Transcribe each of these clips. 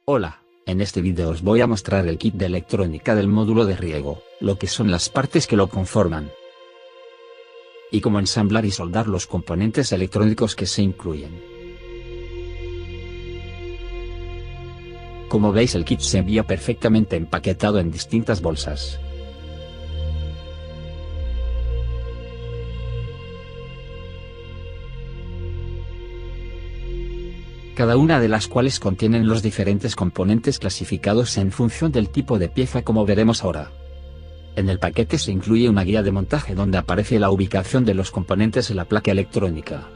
Hola, en este vídeo os voy a mostrar el kit de electrónica del módulo de riego, lo que son las partes que lo conforman, y cómo ensamblar y soldar los componentes electrónicos que se incluyen. Como veis, el kit se envía perfectamente empaquetado en distintas bolsas. Cada una de las cuales contienen los diferentes componentes clasificados en función del tipo de pieza, como veremos ahora. En el paquete se incluye una guía de montaje donde aparece la ubicación de los componentes en la placa electrónica,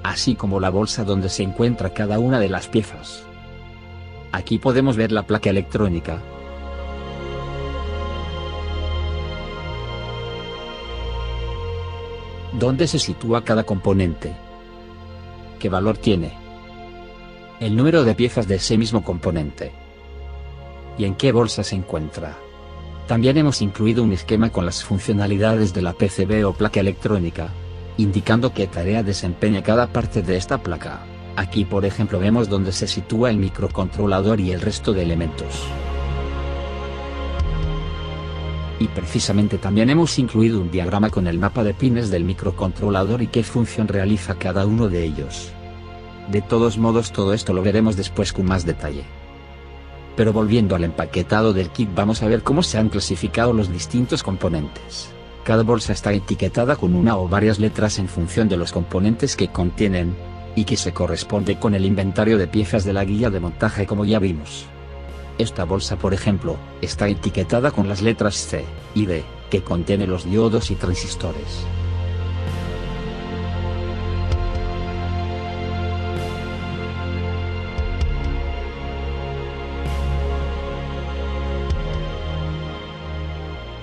así como la bolsa donde se encuentra cada una de las piezas. Aquí podemos ver la placa electrónica, dónde se sitúa cada componente, qué valor tiene, el número de piezas de ese mismo componente y en qué bolsa se encuentra. También hemos incluido un esquema con las funcionalidades de la PCB o placa electrónica, indicando qué tarea desempeña cada parte de esta placa. Aquí, por ejemplo, vemos dónde se sitúa el microcontrolador y el resto de elementos. Y precisamente también hemos incluido un diagrama con el mapa de pines del microcontrolador y qué función realiza cada uno de ellos. De todos modos, todo esto lo veremos después con más detalle. Pero volviendo al empaquetado del kit, vamos a ver cómo se han clasificado los distintos componentes. Cada bolsa está etiquetada con una o varias letras en función de los componentes que contienen, y que se corresponde con el inventario de piezas de la guía de montaje, como ya vimos. Esta bolsa, por ejemplo, está etiquetada con las letras C y D, que contiene los diodos y transistores.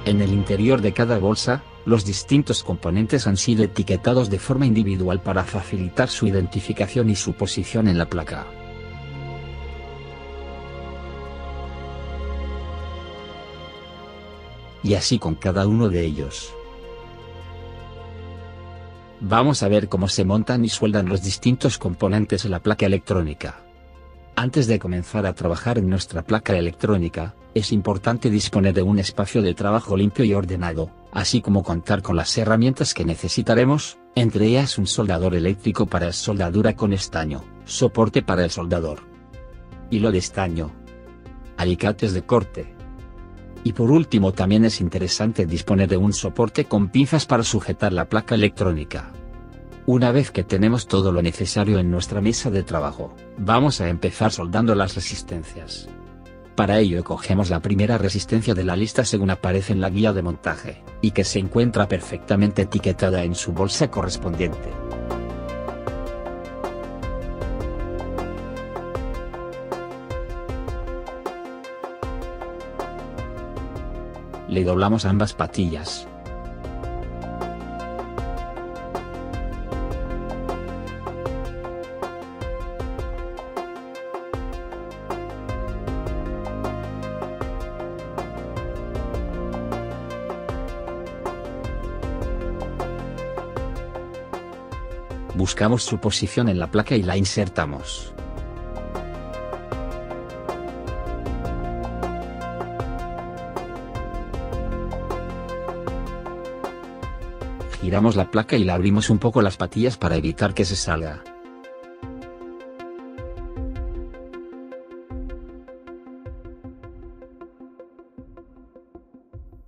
En el interior de cada bolsa, los distintos componentes han sido etiquetados de forma individual para facilitar su identificación y su posición en la placa. Y así con cada uno de ellos. Vamos a ver cómo se montan y sueldan los distintos componentes en la placa electrónica. Antes de comenzar a trabajar en nuestra placa electrónica, es importante disponer de un espacio de trabajo limpio y ordenado, así como contar con las herramientas que necesitaremos, entre ellas un soldador eléctrico para soldadura con estaño, soporte para el soldador, hilo de estaño, alicates de corte. Y por último, también es interesante disponer de un soporte con pinzas para sujetar la placa electrónica. Una vez que tenemos todo lo necesario en nuestra mesa de trabajo, vamos a empezar soldando las resistencias. Para ello, cogemos la primera resistencia de la lista según aparece en la guía de montaje, y que se encuentra perfectamente etiquetada en su bolsa correspondiente. Le doblamos ambas patillas. Buscamos su posición en la placa y la insertamos. Giramos la placa y la abrimos un poco las patillas para evitar que se salga.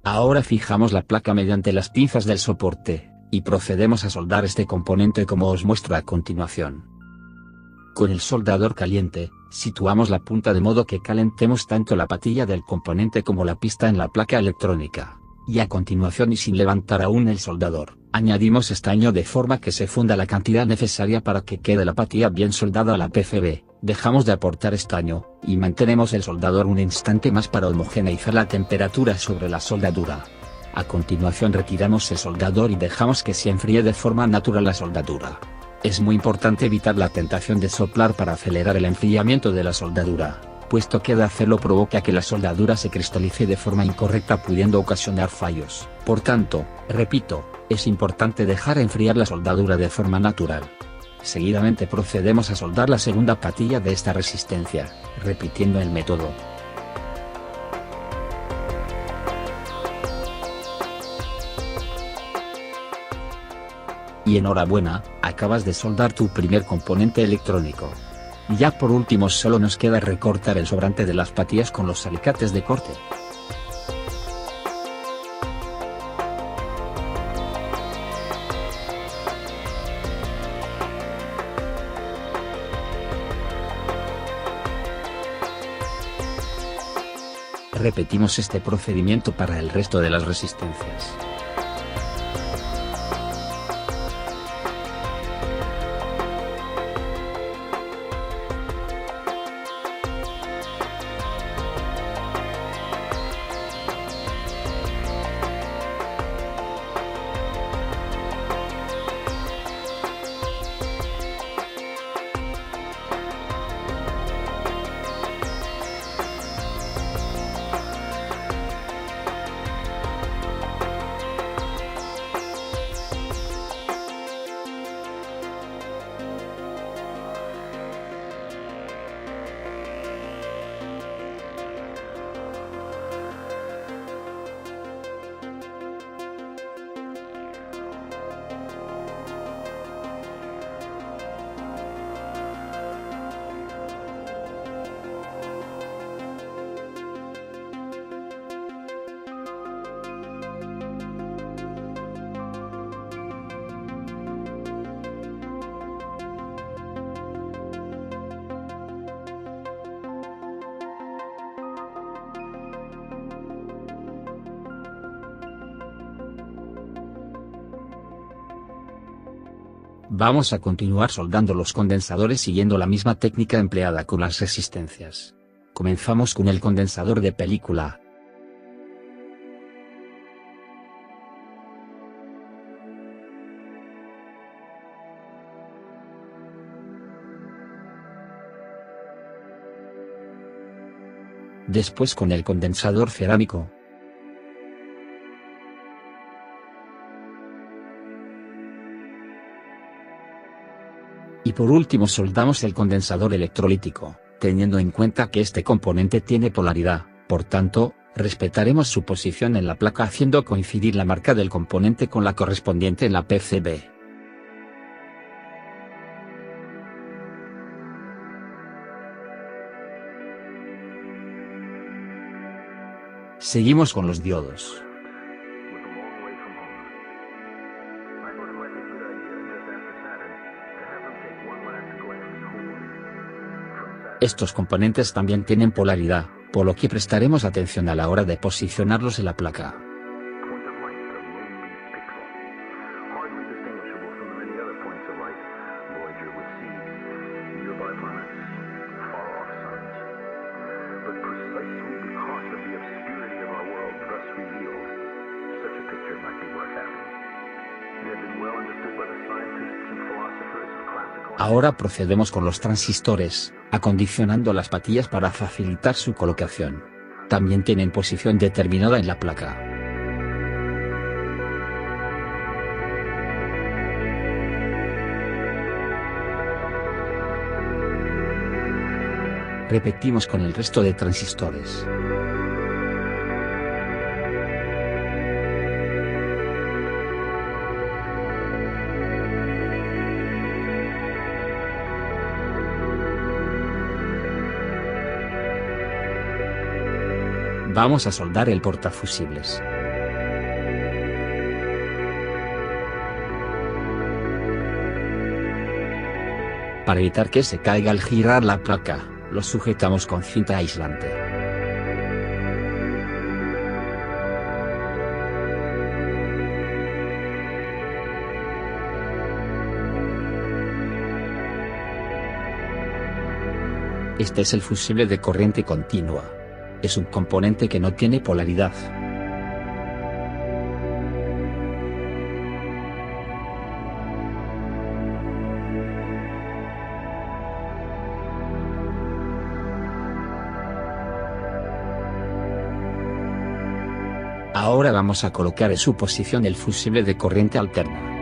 Ahora fijamos la placa mediante las pinzas del soporte, y procedemos a soldar este componente como os muestro a continuación. Con el soldador caliente, situamos la punta de modo que calentemos tanto la patilla del componente como la pista en la placa electrónica, y a continuación, y sin levantar aún el soldador, añadimos estaño de forma que se funda la cantidad necesaria para que quede la patilla bien soldada a la PCB. Dejamos de aportar estaño, y mantenemos el soldador un instante más para homogeneizar la temperatura sobre la soldadura. A continuación retiramos el soldador y dejamos que se enfríe de forma natural la soldadura. Es muy importante evitar la tentación de soplar para acelerar el enfriamiento de la soldadura, puesto que de hacerlo provoca que la soldadura se cristalice de forma incorrecta, pudiendo ocasionar fallos. Por tanto, repito, es importante dejar enfriar la soldadura de forma natural. Seguidamente procedemos a soldar la segunda patilla de esta resistencia, repitiendo el método. Y enhorabuena, acabas de soldar tu primer componente electrónico. Ya por último solo nos queda recortar el sobrante de las patillas con los alicates de corte. Repetimos este procedimiento para el resto de las resistencias. Vamos a continuar soldando los condensadores siguiendo la misma técnica empleada con las resistencias. Comenzamos con el condensador de película. Después con el condensador cerámico. Y por último soldamos el condensador electrolítico, teniendo en cuenta que este componente tiene polaridad, por tanto, respetaremos su posición en la placa haciendo coincidir la marca del componente con la correspondiente en la PCB. Seguimos con los diodos. Estos componentes también tienen polaridad, por lo que prestaremos atención a la hora de posicionarlos en la placa. Ahora procedemos con los transistores, acondicionando las patillas para facilitar su colocación. También tienen posición determinada en la placa. Repetimos con el resto de transistores. Vamos a soldar el portafusibles. Para evitar que se caiga al girar la placa, lo sujetamos con cinta aislante. Este es el fusible de corriente continua. Es un componente que no tiene polaridad. Ahora vamos a colocar en su posición el fusible de corriente alterna.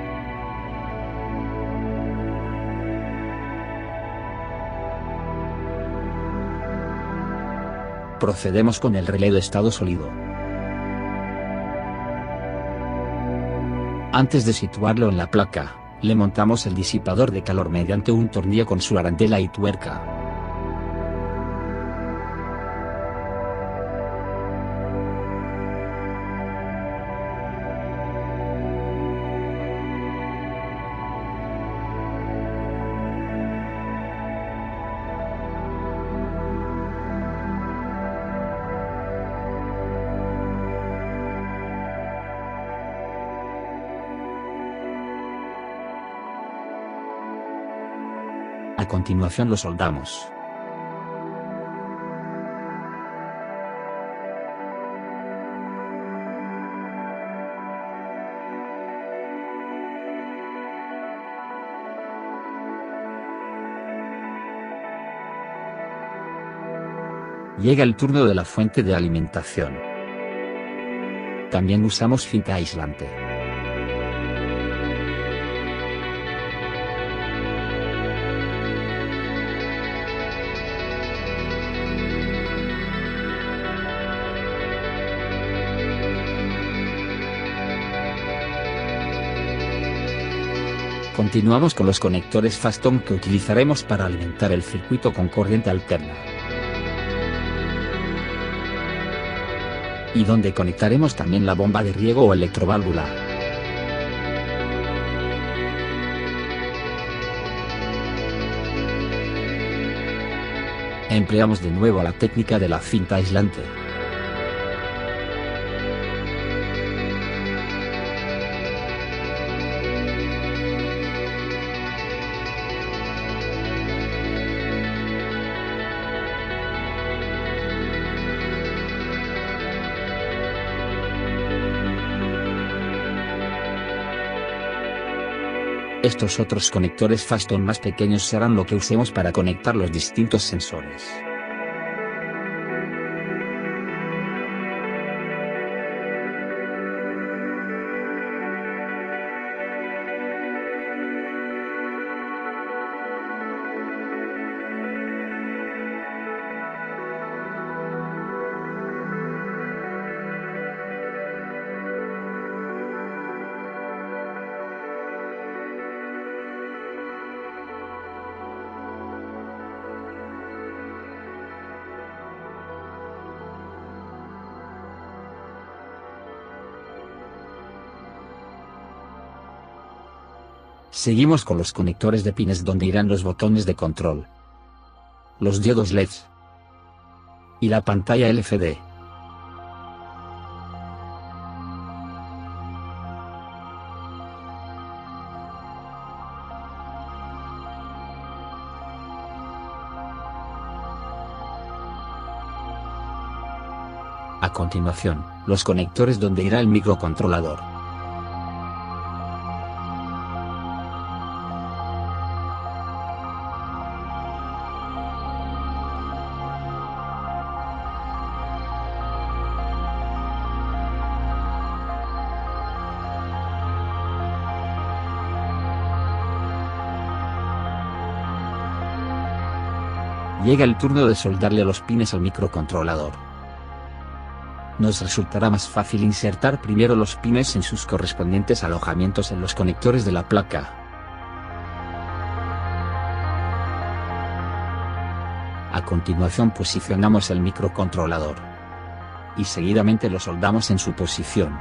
Procedemos con el relé de estado sólido. Antes de situarlo en la placa, le montamos el disipador de calor mediante un tornillo con su arandela y tuerca. A continuación lo soldamos. Llega el turno de la fuente de alimentación. También usamos cinta aislante. Continuamos con los conectores Faston que utilizaremos para alimentar el circuito con corriente alterna. Y donde conectaremos también la bomba de riego o electroválvula. Empleamos de nuevo la técnica de la cinta aislante. Estos otros conectores Faston más pequeños serán lo que usemos para conectar los distintos sensores. Seguimos con los conectores de pines donde irán los botones de control, los diodos LEDs y la pantalla LCD. A continuación, los conectores donde irá el microcontrolador. Llega el turno de soldarle los pines al microcontrolador. Nos resultará más fácil insertar primero los pines en sus correspondientes alojamientos en los conectores de la placa. A continuación posicionamos el microcontrolador. Y seguidamente lo soldamos en su posición.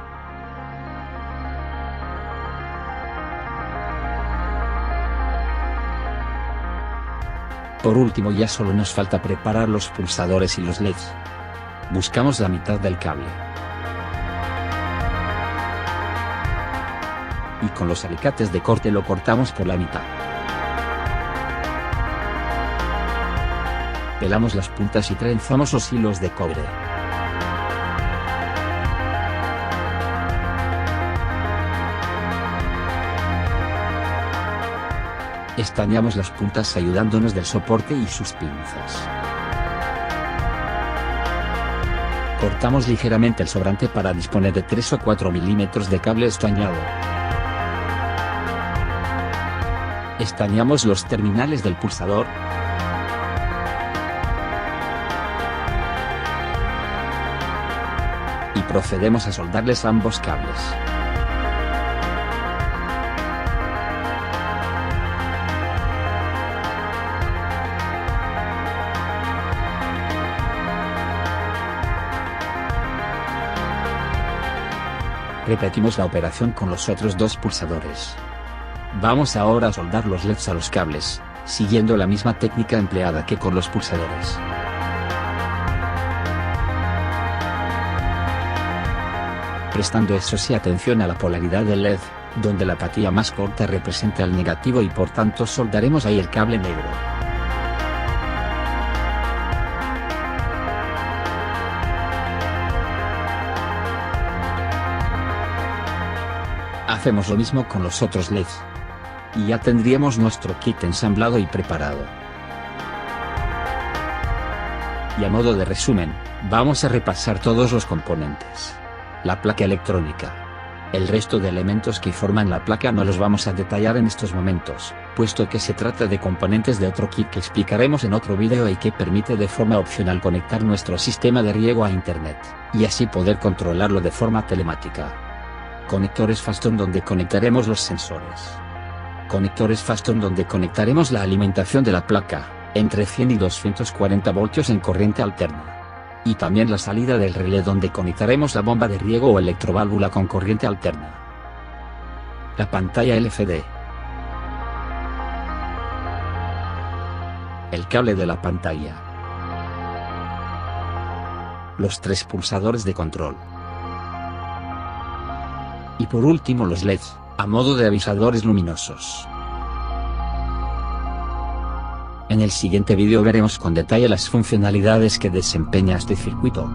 Por último, ya solo nos falta preparar los pulsadores y los LEDs. Buscamos la mitad del cable. Y con los alicates de corte lo cortamos por la mitad. Pelamos las puntas y trenzamos los hilos de cobre. Estañamos las puntas ayudándonos del soporte y sus pinzas. Cortamos ligeramente el sobrante para disponer de 3 o 4 milímetros de cable estañado. Estañamos los terminales del pulsador. y procedemos a soldarles ambos cables. Repetimos la operación con los otros dos pulsadores. Vamos ahora a soldar los LEDs a los cables, siguiendo la misma técnica empleada que con los pulsadores. Prestando eso sí atención a la polaridad del LED, donde la patilla más corta representa el negativo y por tanto soldaremos ahí el cable negro. Hacemos lo mismo con los otros LEDs. Y ya tendríamos nuestro kit ensamblado y preparado. Y a modo de resumen, vamos a repasar todos los componentes. La placa electrónica. El resto de elementos que forman la placa no los vamos a detallar en estos momentos, puesto que se trata de componentes de otro kit que explicaremos en otro vídeo y que permite de forma opcional conectar nuestro sistema de riego a internet, y así poder controlarlo de forma telemática. Conectores Faston donde conectaremos los sensores. Conectores Faston donde conectaremos la alimentación de la placa, entre 100 y 240 voltios en corriente alterna. Y también la salida del relé donde conectaremos la bomba de riego o electroválvula con corriente alterna. La pantalla LCD. El cable de la pantalla. Los 3 pulsadores de control. Y por último los LEDs, a modo de avisadores luminosos. En el siguiente vídeo veremos con detalle las funcionalidades que desempeña este circuito.